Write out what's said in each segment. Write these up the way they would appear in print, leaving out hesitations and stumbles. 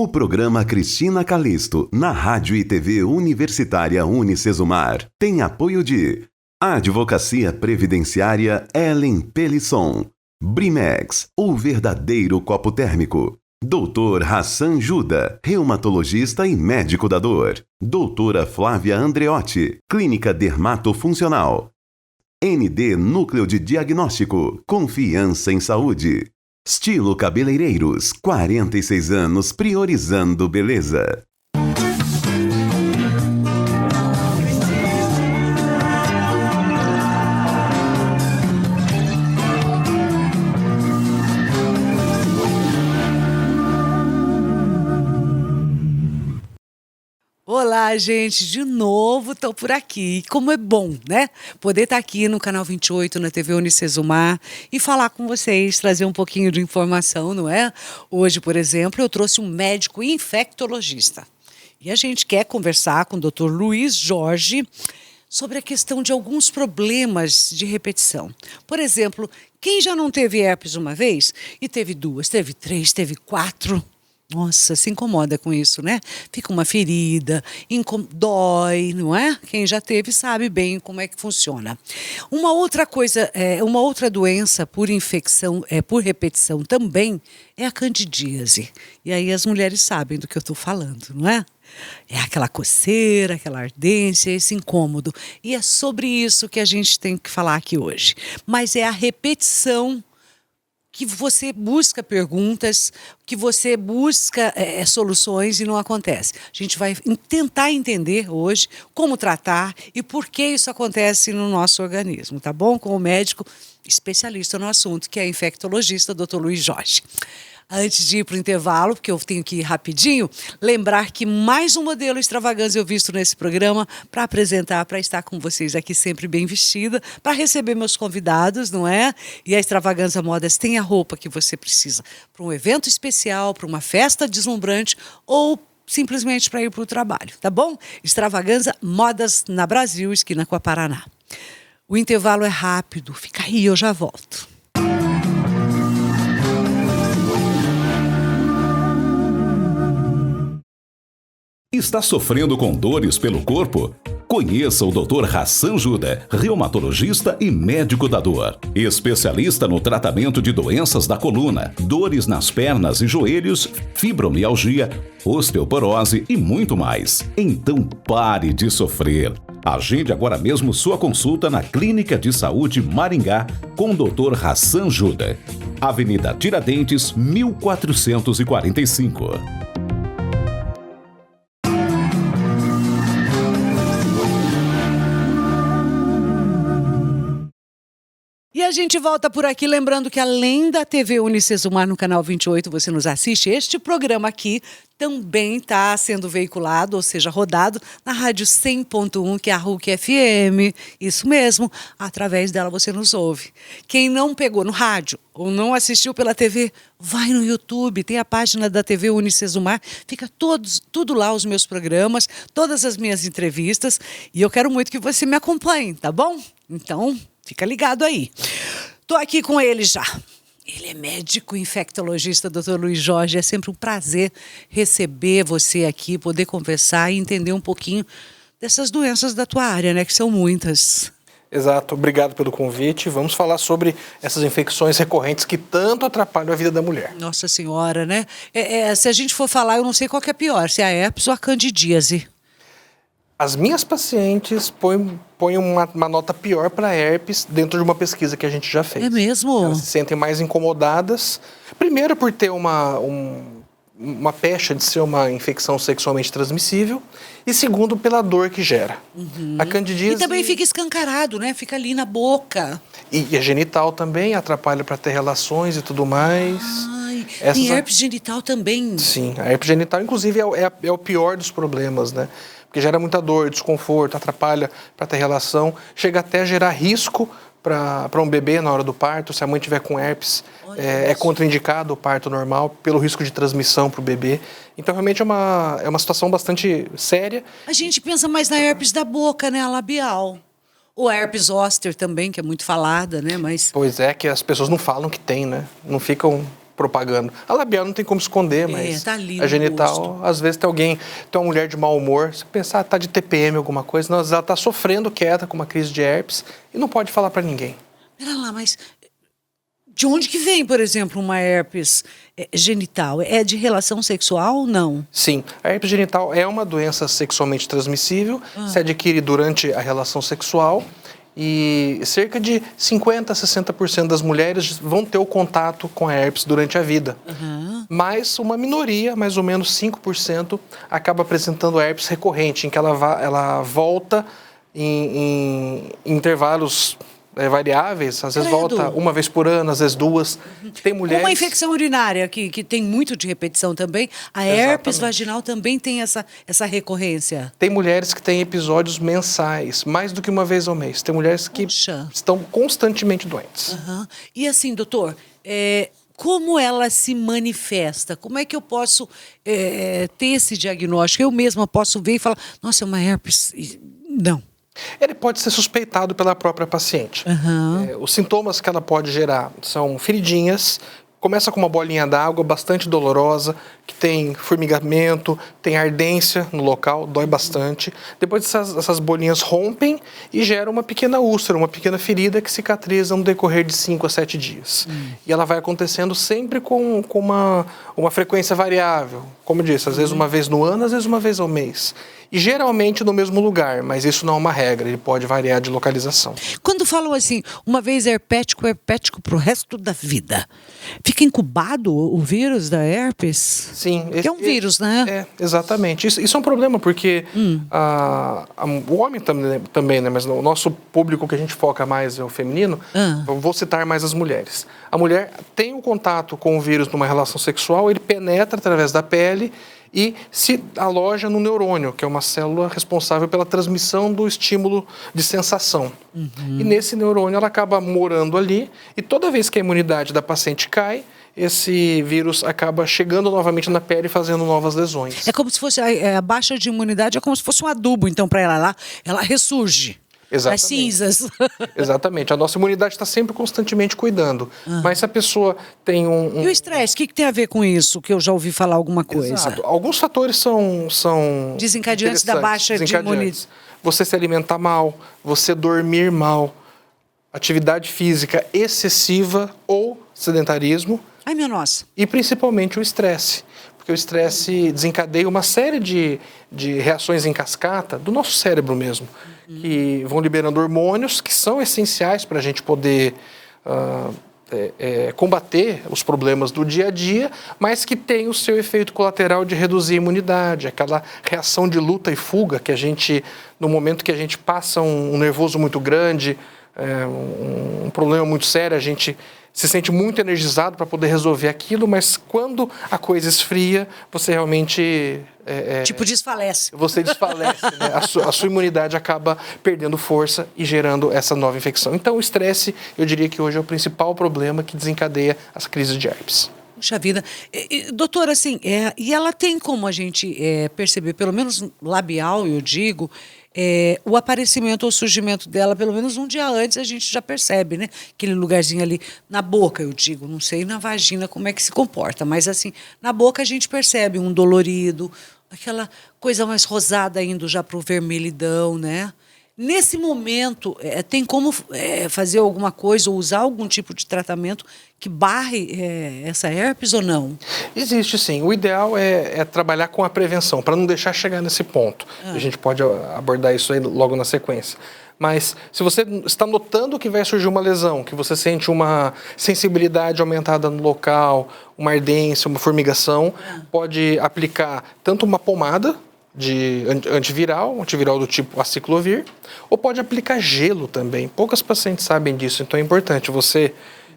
O programa Cristina Calisto, na Rádio e TV Universitária Unicesumar, tem apoio de Advocacia Previdenciária Ellen Pelisson, Brimex, o verdadeiro copo térmico. Dr. Hassan Juda, reumatologista e médico da dor. Doutora Flávia Andreotti, Clínica Dermatofuncional. ND Núcleo de Diagnóstico, confiança em saúde. Estilo Cabeleireiros, 46 anos priorizando beleza. Olá, gente, de novo estou por aqui. E como é bom, né? Poder estar aqui no Canal 28, na TV Unicesumar e falar com vocês, trazer um pouquinho de informação, não é? Hoje, por exemplo, eu trouxe um médico infectologista. E a gente quer conversar com o Dr. Luiz Jorge sobre a questão de alguns problemas de repetição. Por exemplo, quem já não teve herpes uma vez e teve duas, teve três, teve quatro... Nossa, se incomoda com isso, né? Fica uma ferida, dói, não é? Quem já teve sabe bem como é que funciona. Uma outra coisa, uma outra doença por infecção, por repetição também, é a candidíase. E aí as mulheres sabem do que eu estou falando, não é? É aquela coceira, aquela ardência, esse incômodo. E é sobre isso que a gente tem que falar aqui hoje. Mas é a repetição que você busca perguntas, que você busca soluções e não acontece. A gente vai tentar entender hoje como tratar e por que isso acontece no nosso organismo, tá bom? Com o médico especialista no assunto, que é infectologista, Dr. Luiz Jorge. Antes de ir para o intervalo, porque eu tenho que ir rapidinho, lembrar que mais um modelo extravagância eu visto nesse programa para apresentar, para estar com vocês aqui sempre bem vestida, para receber meus convidados, não é? E a Extravagância Modas tem a roupa que você precisa para um evento especial, para uma festa deslumbrante ou simplesmente para ir para o trabalho, tá bom? Extravagância Modas na Brasil, esquina com a Paraná. O intervalo é rápido, fica aí, eu já volto. Está sofrendo com dores pelo corpo? Conheça o Dr. Hassan Juda, reumatologista e médico da dor. Especialista no tratamento de doenças da coluna, dores nas pernas e joelhos, fibromialgia, osteoporose e muito mais. Então pare de sofrer. Agende agora mesmo sua consulta na Clínica de Saúde Maringá com o Dr. Hassan Juda. Avenida Tiradentes, 1445. E a gente volta por aqui, lembrando que além da TV Unicesumar no canal 28, você nos assiste, este programa aqui também está sendo veiculado, ou seja, rodado na Rádio 100.1, que é a RUC FM. Isso mesmo, através dela você nos ouve. Quem não pegou no rádio ou não assistiu pela TV, vai no YouTube, tem a página da TV Unicesumar, fica tudo lá, os meus programas, todas as minhas entrevistas, e eu quero muito que você me acompanhe, tá bom? Então, fica ligado aí. Tô aqui com ele já. Ele é médico infectologista, Dr. Luiz Jorge. É sempre um prazer receber você aqui, poder conversar e entender um pouquinho dessas doenças da tua área, né? Que são muitas. Exato. Obrigado pelo convite. Vamos falar sobre essas infecções recorrentes que tanto atrapalham a vida da mulher. Nossa Senhora, né? Se a gente for falar, eu não sei qual que é pior, se é a herpes ou a candidíase. As minhas pacientes põem uma nota pior para herpes dentro de uma pesquisa que a gente já fez. É mesmo? Elas se sentem mais incomodadas. Primeiro por ter uma pecha de ser uma infecção sexualmente transmissível. E segundo, pela dor que gera. Uhum. A candidíase... E também fica escancarado, né? Fica ali na boca. E a genital também atrapalha para ter relações e tudo mais. Ai, e herpes genital também. Sim, a herpes genital, inclusive, é o pior dos problemas, né? Porque gera muita dor, desconforto, atrapalha para ter relação, chega até a gerar risco para um bebê na hora do parto. Se a mãe tiver com herpes, é contraindicado o parto normal pelo risco de transmissão para o bebê. Então, realmente é uma situação bastante séria. A gente pensa mais na herpes da boca, né, a labial. Ou a herpes zoster também, que é muito falada, né? Mas... Pois é, que as pessoas não falam que tem, né? Não ficam propagando. A labial não tem como esconder, mas tá ali a no genital, rosto. às vezes tem uma mulher de mau humor, você pensar, tá de TPM, alguma coisa, não, às vezes ela tá sofrendo quieta com uma crise de herpes e não pode falar para ninguém. Pera lá, mas de onde que vem, por exemplo, uma herpes genital? É de relação sexual ou não? Sim, a herpes genital é uma doença sexualmente transmissível, se adquire durante a relação sexual e cerca de 50% a 60% das mulheres vão ter o contato com a herpes durante a vida. Mas uma minoria, mais ou menos 5%, acaba apresentando a herpes recorrente, em que ela volta em intervalos variáveis, às vezes Credo. volta uma vez por ano, às vezes duas. Tem mulheres... Uma infecção urinária, que tem muito de repetição também, a herpes vaginal também tem essa recorrência. Tem mulheres que têm episódios mensais, mais do que uma vez ao mês. Tem mulheres que estão constantemente doentes. E assim, doutor, como ela se manifesta? Como é que eu posso ter esse diagnóstico? Eu mesma posso ver e falar, nossa, é uma herpes... Não. Ele pode ser suspeitado pela própria paciente. Os sintomas que ela pode gerar são feridinhas, começa com uma bolinha d'água bastante dolorosa, que tem formigamento, tem ardência no local, dói bastante. Depois essas bolinhas rompem e geram uma pequena úlcera, uma pequena ferida que cicatriza no decorrer de 5 a 7 dias. E ela vai acontecendo sempre com uma frequência variável. Como eu disse, às vezes uma vez no ano, às vezes uma vez ao mês. E geralmente no mesmo lugar, mas isso não é uma regra, ele pode variar de localização. Quando falam assim, uma vez herpético pro resto da vida, fica incubado o vírus da herpes? Sim. Que é um vírus, né? Exatamente. Isso é um problema, porque o homem também, né? Mas o nosso público que a gente foca mais é o feminino, eu vou citar mais as mulheres. A mulher tem um contato com o vírus numa relação sexual, ele penetra através da pele e se aloja no neurônio, que é uma célula responsável pela transmissão do estímulo de sensação. E nesse neurônio ela acaba morando ali, e toda vez que a imunidade da paciente cai, esse vírus acaba chegando novamente na pele e fazendo novas lesões. É como se fosse, a baixa de imunidade é como se fosse um adubo, então, para ela lá, ela ressurge. Exatamente. As cinzas. Exatamente. A nossa imunidade está sempre constantemente cuidando. Mas se a pessoa tem E o estresse, o que tem a ver com isso? Que eu já ouvi falar alguma coisa. Exato. Alguns fatores são desencadeantes da baixa de imunidade. Você se alimentar mal, você dormir mal, atividade física excessiva ou sedentarismo. Ai, minha nossa. E principalmente o estresse. Porque o estresse desencadeia uma série de reações em cascata do nosso cérebro mesmo, que vão liberando hormônios que são essenciais para a gente poder combater os problemas do dia a dia, mas que tem o seu efeito colateral de reduzir a imunidade, aquela reação de luta e fuga que a gente, no momento que a gente passa um nervoso muito grande, um problema muito sério, a gente se sente muito energizado para poder resolver aquilo, mas quando a coisa esfria, você realmente... desfalece. Você desfalece, né? A sua imunidade acaba perdendo força e gerando essa nova infecção. Então, o estresse, eu diria que hoje é o principal problema que desencadeia as crises de herpes. Puxa vida. Doutora, assim, e ela tem como a gente perceber, pelo menos labial, eu digo, o aparecimento ou surgimento dela, pelo menos um dia antes, a gente já percebe, né? Aquele lugarzinho ali na boca, eu digo, não sei na vagina como é que se comporta, mas assim, na boca a gente percebe um dolorido, aquela coisa mais rosada indo já para o vermelhidão, né? Nesse momento, tem como fazer alguma coisa ou usar algum tipo de tratamento que barre essa herpes ou não? Existe sim. O ideal é trabalhar com a prevenção, para não deixar chegar nesse ponto. A gente pode abordar isso aí logo na sequência. Mas se você está notando que vai surgir uma lesão, que você sente uma sensibilidade aumentada no local, uma ardência, uma formigação, pode aplicar tanto uma pomada de antiviral do tipo aciclovir, ou pode aplicar gelo também. Poucas pacientes sabem disso, então é importante. Você,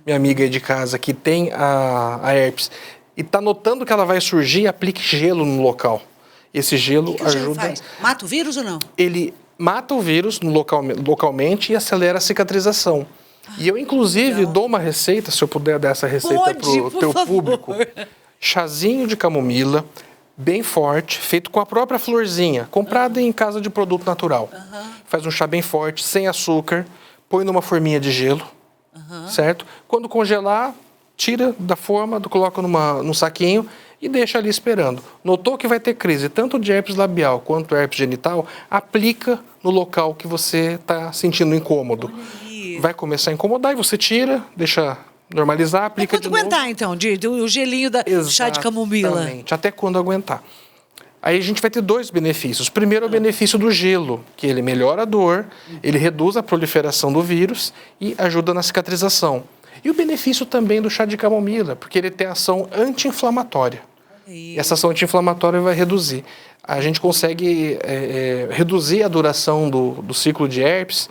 minha amiga aí de casa, que tem a herpes e está notando que ela vai surgir, aplique gelo no local. Esse gelo ajuda... Gelo faz? Mata o vírus ou não? Ele mata o vírus localmente e acelera a cicatrização. E eu, inclusive, dou uma receita, se eu puder dar essa receita para o teu público. Chazinho de camomila, bem forte, feito com a própria florzinha, comprada em casa de produto natural. Faz um chá bem forte, sem açúcar, põe numa forminha de gelo, certo? Quando congelar, tira da forma, coloca num saquinho e deixa ali esperando. Notou que vai ter crise tanto de herpes labial quanto herpes genital, aplica no local que você está sentindo incômodo. Vai começar a incomodar e você tira, deixa normalizar, aplica de novo. Quanto aguentar, então, o gelinho da chá de camomila? Exatamente, até quando aguentar. Aí a gente vai ter 2 benefícios. Primeiro é o benefício do gelo, que ele melhora a dor, ele reduz a proliferação do vírus e ajuda na cicatrização. E o benefício também do chá de camomila, porque ele tem ação anti-inflamatória. E essa ação anti-inflamatória vai reduzir. A gente consegue reduzir a duração do ciclo de herpes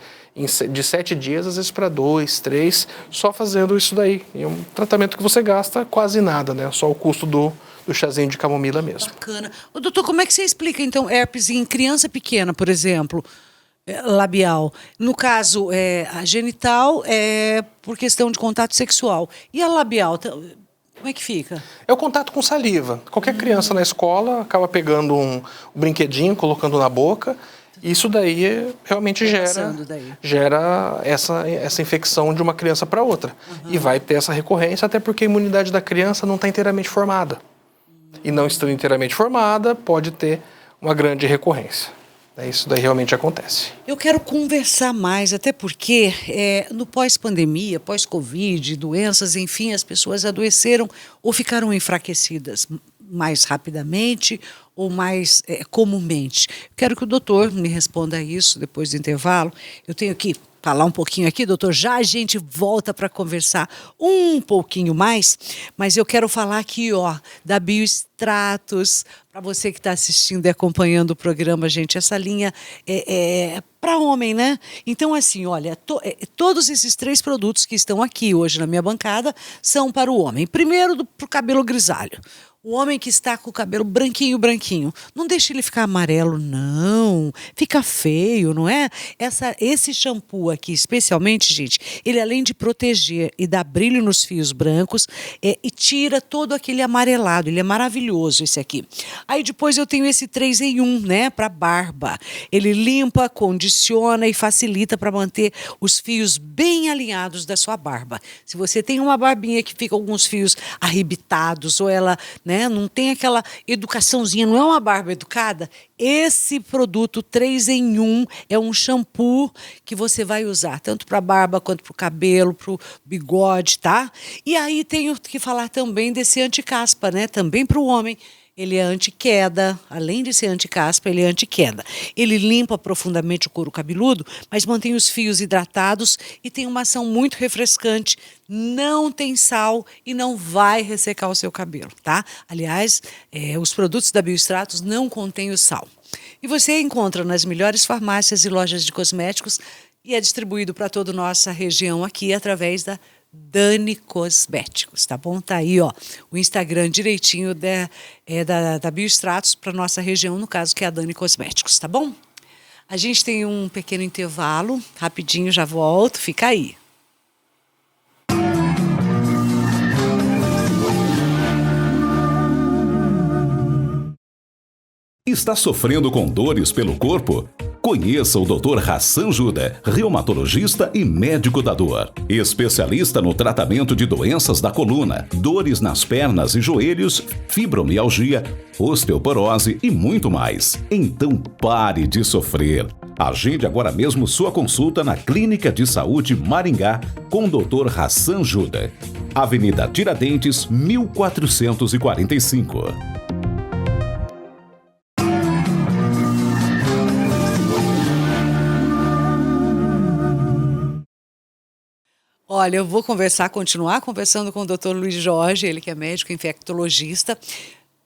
de 7 dias, às vezes para 2, 3, só fazendo isso daí. E é um tratamento que você gasta quase nada, né? Só o custo do chazinho de camomila mesmo. Bacana. Ô, doutor, como é que você explica, então, herpes em criança pequena, por exemplo, labial? No caso, a genital é por questão de contato sexual. E a labial, como é que fica? É o contato com saliva. Qualquer criança na escola acaba pegando um brinquedinho, colocando na boca. Isso daí realmente gera essa infecção de uma criança para outra. E vai ter essa recorrência, até porque a imunidade da criança não está inteiramente formada. E não estando inteiramente formada, pode ter uma grande recorrência. Isso daí realmente acontece. Eu quero conversar mais, até porque no pós-pandemia, pós-Covid, doenças, enfim, as pessoas adoeceram ou ficaram enfraquecidas mais rapidamente ou mais comumente. Quero que o doutor me responda isso depois do intervalo. Eu tenho que falar um pouquinho aqui, doutor, já a gente volta para conversar um pouquinho mais, mas eu quero falar aqui, da Biostratos, para você que está assistindo e acompanhando o programa, gente, essa linha é para homem, né? Então, assim, olha, todos esses 3 produtos que estão aqui hoje na minha bancada são para o homem. Primeiro, para o cabelo grisalho. O homem que está com o cabelo branquinho, não deixe ele ficar amarelo, não. Fica feio, não é? Esse shampoo aqui, especialmente, gente, ele além de proteger e dar brilho nos fios brancos, e tira todo aquele amarelado. Ele é maravilhoso, esse aqui. Aí depois eu tenho esse 3 em 1, né, para barba. Ele limpa, condiciona e facilita para manter os fios bem alinhados da sua barba. Se você tem uma barbinha que fica alguns fios arrebitados ou ela, né, não tem aquela educaçãozinha, não é uma barba educada, esse produto 3 em 1 é um shampoo que você vai usar, tanto para a barba quanto para o cabelo, para o bigode, tá? E aí tenho que falar também desse anti-caspa, né? Também para o homem. Ele é anti-queda, além de ser anti-caspa, ele é anti-queda. Ele limpa profundamente o couro cabeludo, mas mantém os fios hidratados e tem uma ação muito refrescante. Não tem sal e não vai ressecar o seu cabelo, tá? Aliás, os produtos da Biostratos não contêm o sal. E você encontra nas melhores farmácias e lojas de cosméticos e é distribuído para toda a nossa região aqui através da Dani Cosméticos, tá bom? Tá aí, o Instagram direitinho da Biostratos para nossa região, no caso, que é a Dani Cosméticos, tá bom? A gente tem um pequeno intervalo, rapidinho já volto, fica aí. Está sofrendo com dores pelo corpo? Conheça o Dr. Hassan Juda, reumatologista e médico da dor. Especialista no tratamento de doenças da coluna, dores nas pernas e joelhos, fibromialgia, osteoporose e muito mais. Então pare de sofrer. Agende agora mesmo sua consulta na Clínica de Saúde Maringá com o Dr. Hassan Juda. Avenida Tiradentes, 1445. Olha, eu vou continuar conversando com o Dr. Luiz Jorge, ele que é médico infectologista,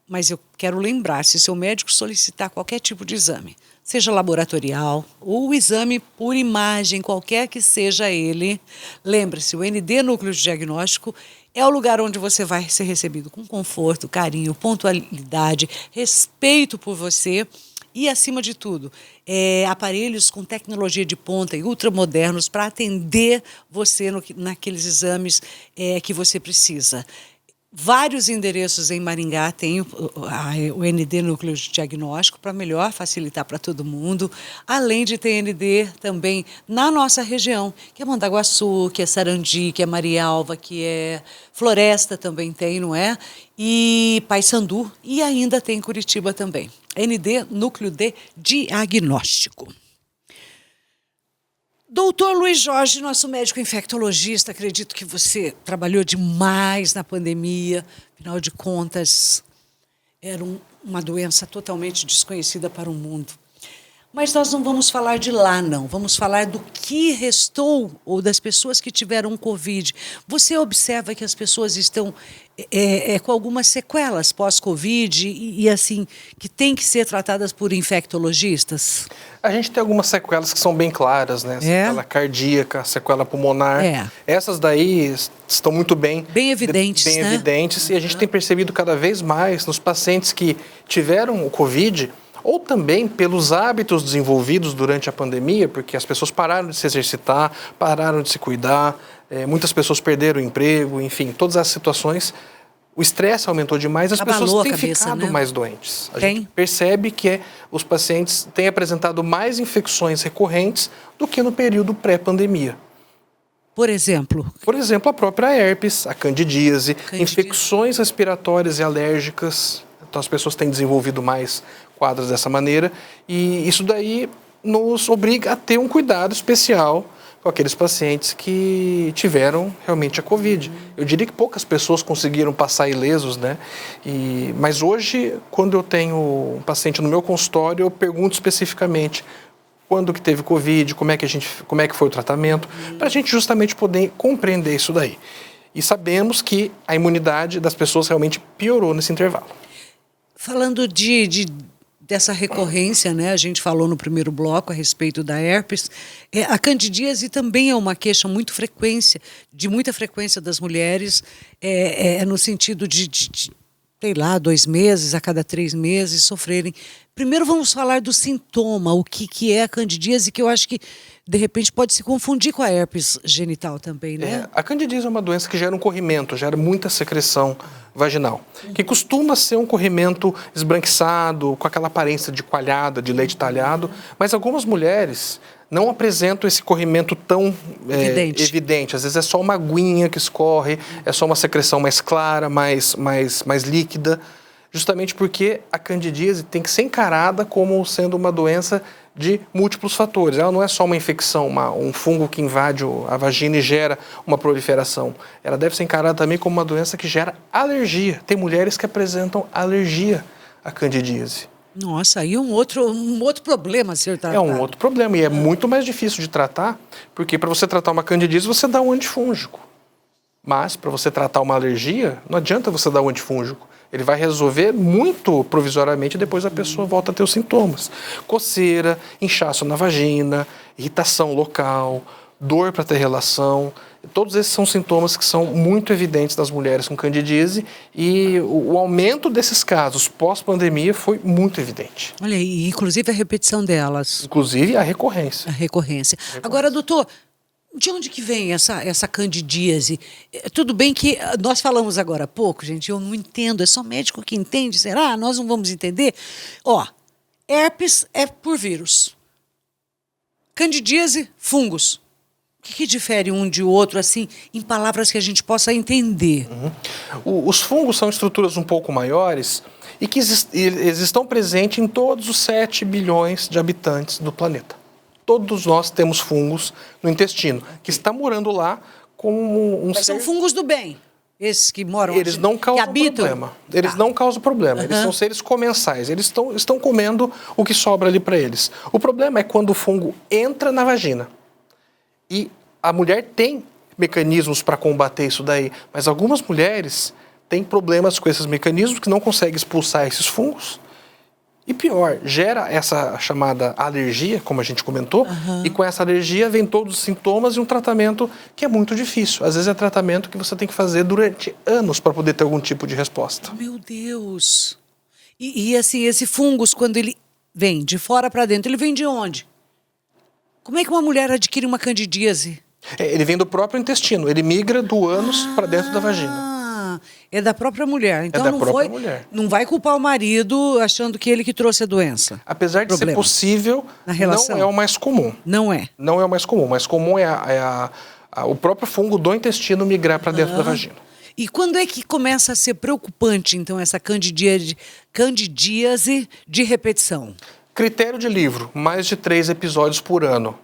mas eu quero lembrar, se o seu médico solicitar qualquer tipo de exame, seja laboratorial ou exame por imagem, qualquer que seja ele, lembre-se, o ND Núcleo de Diagnóstico é o lugar onde você vai ser recebido com conforto, carinho, pontualidade, respeito por você. E, acima de tudo, aparelhos com tecnologia de ponta e ultramodernos para atender você naqueles exames que você precisa. Vários endereços em Maringá tem o ND Núcleo de Diagnóstico para melhor facilitar para todo mundo, além de ter ND também na nossa região, que é Mandaguaçu, que é Sarandi, que é Marialva, que é Floresta também tem, não é? E Paissandu, e ainda tem Curitiba também. ND Núcleo de Diagnóstico. Doutor Luiz Jorge, nosso médico infectologista, acredito que você trabalhou demais na pandemia, afinal de contas, era uma doença totalmente desconhecida para o mundo. Mas nós não vamos falar de lá, não. Vamos falar do que restou ou das pessoas que tiveram Covid. Você observa que as pessoas estão com algumas sequelas pós-Covid e, assim, que têm que ser tratadas por infectologistas? A gente tem algumas sequelas que são bem claras, né? Sequela cardíaca, sequela pulmonar. Essas daí estão muito bem evidentes, bem evidentes. E a gente tem percebido cada vez mais nos pacientes que tiveram o Covid, ou também pelos hábitos desenvolvidos durante a pandemia, porque as pessoas pararam de se exercitar, pararam de se cuidar, muitas pessoas perderam o emprego, enfim, todas as situações. O estresse aumentou demais, as pessoas têm ficado mais doentes. A gente percebe que os pacientes têm apresentado mais infecções recorrentes do que no período pré-pandemia. Por exemplo? Por exemplo, a própria herpes, a candidíase, infecções respiratórias e alérgicas. Então, as pessoas têm desenvolvido mais quadros dessa maneira, e isso daí nos obriga a ter um cuidado especial com aqueles pacientes que tiveram realmente a Covid. Eu diria que poucas pessoas conseguiram passar ilesos, né? Mas hoje, quando eu tenho um paciente no meu consultório, eu pergunto especificamente quando que teve Covid, como é que foi o tratamento, para a gente justamente poder compreender isso daí. E sabemos que a imunidade das pessoas realmente piorou nesse intervalo. Falando dessa recorrência, né? A gente falou no primeiro bloco a respeito da herpes. A candidíase também é uma queixa de muita frequência das mulheres, no sentido de, sei lá, 2 meses, a cada 3 meses sofrerem. Primeiro vamos falar do sintoma, o que é a candidíase, que eu acho que, de repente, pode se confundir com a herpes genital também, né? A candidíase é uma doença que gera um corrimento, gera muita secreção vaginal, que costuma ser um corrimento esbranquiçado, com aquela aparência de coalhada, de leite talhado, mas algumas mulheres não apresentam esse corrimento tão evidente. Às vezes é só uma aguinha que escorre, é só uma secreção mais clara, mais líquida, justamente porque a candidíase tem que ser encarada como sendo uma doença de múltiplos fatores. Ela não é só uma infecção, um fungo que invade a vagina e gera uma proliferação. Ela deve ser encarada também como uma doença que gera alergia. Tem mulheres que apresentam alergia à candidíase. Nossa, aí é um outro problema a ser tratado. É um outro problema e é muito mais difícil de tratar, porque para você tratar uma candidíase você dá um antifúngico. Mas para você tratar uma alergia, não adianta você dar um antifúngico. Ele vai resolver muito provisoriamente e depois a pessoa volta a ter os sintomas. Coceira, inchaço na vagina, irritação local, dor para ter relação. Todos esses são sintomas que são muito evidentes nas mulheres com candidíase e o aumento desses casos pós-pandemia foi muito evidente. Olha aí, inclusive a repetição delas. Inclusive a recorrência. A recorrência. Agora, doutor, de onde que vem essa candidíase? Tudo bem que nós falamos agora há pouco, gente, eu não entendo, é só médico que entende, será? Nós não vamos entender? Herpes é por vírus. Candidíase, fungos. O que difere um de outro, assim, em palavras que a gente possa entender? Os fungos são estruturas um pouco maiores e que eles estão presentes em todos os 7 bilhões de habitantes do planeta. Todos nós temos fungos no intestino, que está morando lá como um ser... São fungos do bem, esses que moram Eles não causam problema. Eles não causam problema. Eles são seres comensais. Eles estão comendo o que sobra ali para eles. O problema é quando o fungo entra na vagina. E a mulher tem mecanismos para combater isso daí, mas algumas mulheres têm problemas com esses mecanismos que não conseguem expulsar esses fungos. E pior, gera essa chamada alergia, como a gente comentou, e com essa alergia vem todos os sintomas e um tratamento que é muito difícil. Às vezes é tratamento que você tem que fazer durante anos para poder ter algum tipo de resposta. Meu Deus! E assim, esse fungos, quando ele vem de fora para dentro, ele vem de onde? Como é que uma mulher adquire uma candidíase? Ele vem do próprio intestino, ele migra do ânus para dentro da vagina. é da própria mulher. Então da própria mulher. Não vai culpar o marido achando que ele que trouxe a doença. Apesar de ser possível, na relação. não é o mais comum. Não é? Não é o mais comum. O mais comum é o próprio fungo do intestino migrar para dentro da vagina. E quando é que começa a ser preocupante, então, essa candidíase de repetição? Critério de livro, mais de 3 episódios por ano.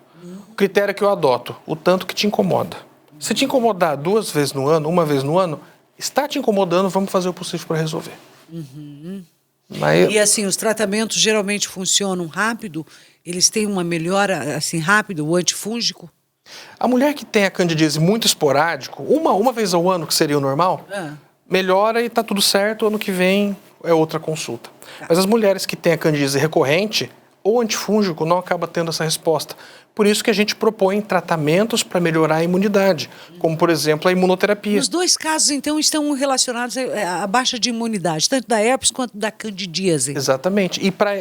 Critério que eu adoto, o tanto que te incomoda. Se te incomodar 2 vezes no ano, 1 vez no ano, está te incomodando, vamos fazer o possível para resolver. E assim, os tratamentos geralmente funcionam rápido? Eles têm uma melhora assim rápido, o antifúngico? A mulher que tem a candidíase muito esporádico, uma vez ao ano, que seria o normal, melhora e está tudo certo, ano que vem é outra consulta. Mas as mulheres que têm a candidíase recorrente, o antifúngico não acaba tendo essa resposta. Por isso que a gente propõe tratamentos para melhorar a imunidade, como, por exemplo, a imunoterapia. Os 2 casos, então, estão relacionados à baixa de imunidade, tanto da herpes quanto da candidíase. Exatamente. E para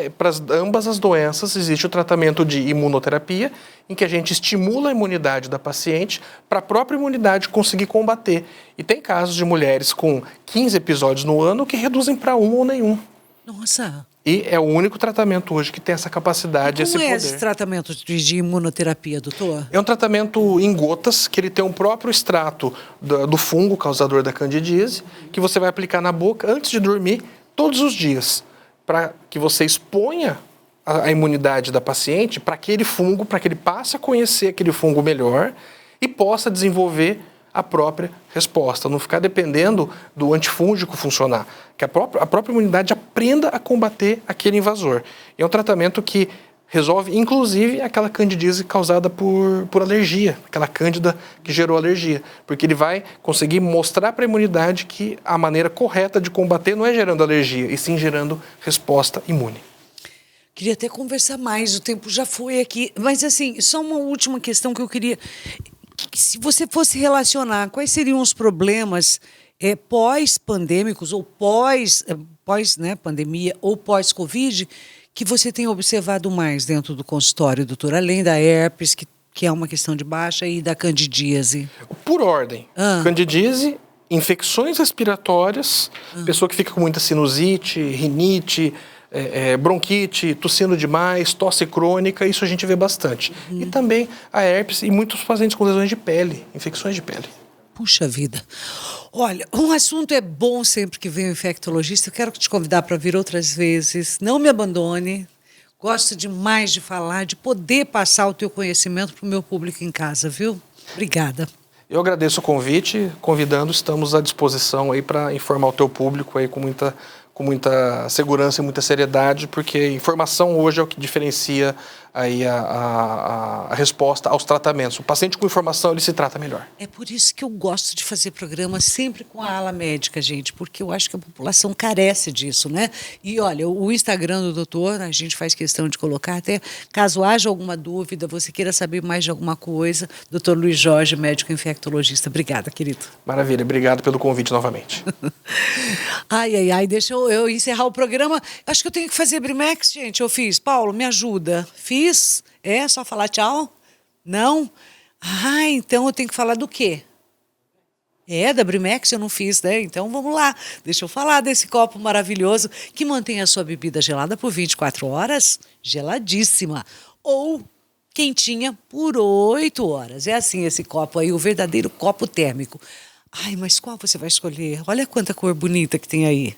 ambas as doenças existe o tratamento de imunoterapia, em que a gente estimula a imunidade da paciente para a própria imunidade conseguir combater. E tem casos de mulheres com 15 episódios no ano que reduzem para 1 ou nenhum. Nossa! E é o único tratamento hoje que tem essa capacidade, esse poder. Como é esse tratamento de imunoterapia, doutor? É um tratamento em gotas, que ele tem um próprio extrato do fungo causador da candidíase, que você vai aplicar na boca antes de dormir, todos os dias, para que você exponha a imunidade da paciente para aquele fungo, para que ele passe a conhecer aquele fungo melhor e possa desenvolver a própria resposta, não ficar dependendo do antifúngico funcionar, que a própria imunidade aprenda a combater aquele invasor. E é um tratamento que resolve, inclusive, aquela candidíase causada por alergia, aquela cândida que gerou alergia, porque ele vai conseguir mostrar para a imunidade que a maneira correta de combater não é gerando alergia, e sim gerando resposta imune. Queria até conversar mais, o tempo já foi aqui, mas assim, só uma última questão que eu queria... Se você fosse relacionar, quais seriam os problemas pós-pandêmicos ou pós-pandemia ou pós-Covid que você tem observado mais dentro do consultório, doutor? Além da herpes, que é uma questão de baixa, e da candidíase. Por ordem. Candidíase, infecções respiratórias, pessoa que fica com muita sinusite, rinite, bronquite, tossindo demais, tosse crônica, isso a gente vê bastante. E também a herpes e muitos pacientes com lesões de pele, infecções de pele. Puxa vida. Olha, um assunto é bom sempre que vem o infectologista. Eu quero te convidar para vir outras vezes. Não me abandone. Gosto demais de falar, de poder passar o teu conhecimento para o meu público em casa, viu? Obrigada. Eu agradeço o convite, convidando, estamos à disposição aí para informar o teu público aí com muita segurança e muita seriedade, porque informação hoje é o que diferencia aí a resposta aos tratamentos. O paciente com informação, ele se trata melhor. É por isso que eu gosto de fazer programa sempre com a ala médica, gente, porque eu acho que a população carece disso, né? E olha, o Instagram do doutor, a gente faz questão de colocar até, caso haja alguma dúvida, você queira saber mais de alguma coisa, doutor Luiz Jorge, médico infectologista. Obrigada, querido. Maravilha, obrigado pelo convite novamente. Ai, deixa eu encerrar o programa. Acho que eu tenho que fazer Brimex, gente. Eu fiz. Paulo, me ajuda. Fiz? É só falar tchau? Não? Então eu tenho que falar do quê? Da Brimex eu não fiz, né? Então vamos lá. Deixa eu falar desse copo maravilhoso que mantém a sua bebida gelada por 24 horas, geladíssima. Ou quentinha por 8 horas. É assim esse copo aí, o verdadeiro copo térmico. Mas qual você vai escolher? Olha quanta cor bonita que tem aí.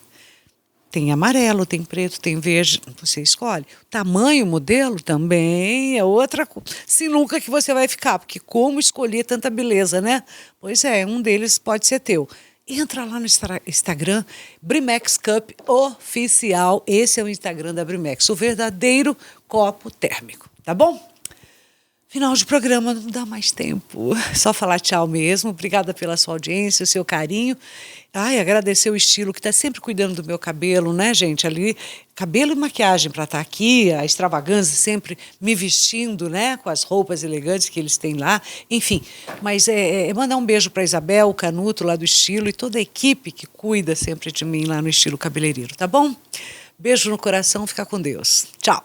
Tem amarelo, tem preto, tem verde, você escolhe. O tamanho, o modelo também é outra coisa. Sinuca que você vai ficar, porque como escolher tanta beleza, né? Pois é, um deles pode ser teu. Entra lá no Instagram, Brimex Cup Oficial. Esse é o Instagram da Brimex, o verdadeiro copo térmico, tá bom? Final de programa, não dá mais tempo. Só falar tchau mesmo. Obrigada pela sua audiência, o seu carinho. Agradecer o Estilo, que está sempre cuidando do meu cabelo, né, gente? Ali, cabelo e maquiagem para estar aqui, a extravagância sempre me vestindo, né, com as roupas elegantes que eles têm lá. Enfim, mas mandar um beijo para Isabel, o Canuto, lá do Estilo, e toda a equipe que cuida sempre de mim lá no Estilo Cabeleireiro, tá bom? Beijo no coração, fica com Deus. Tchau.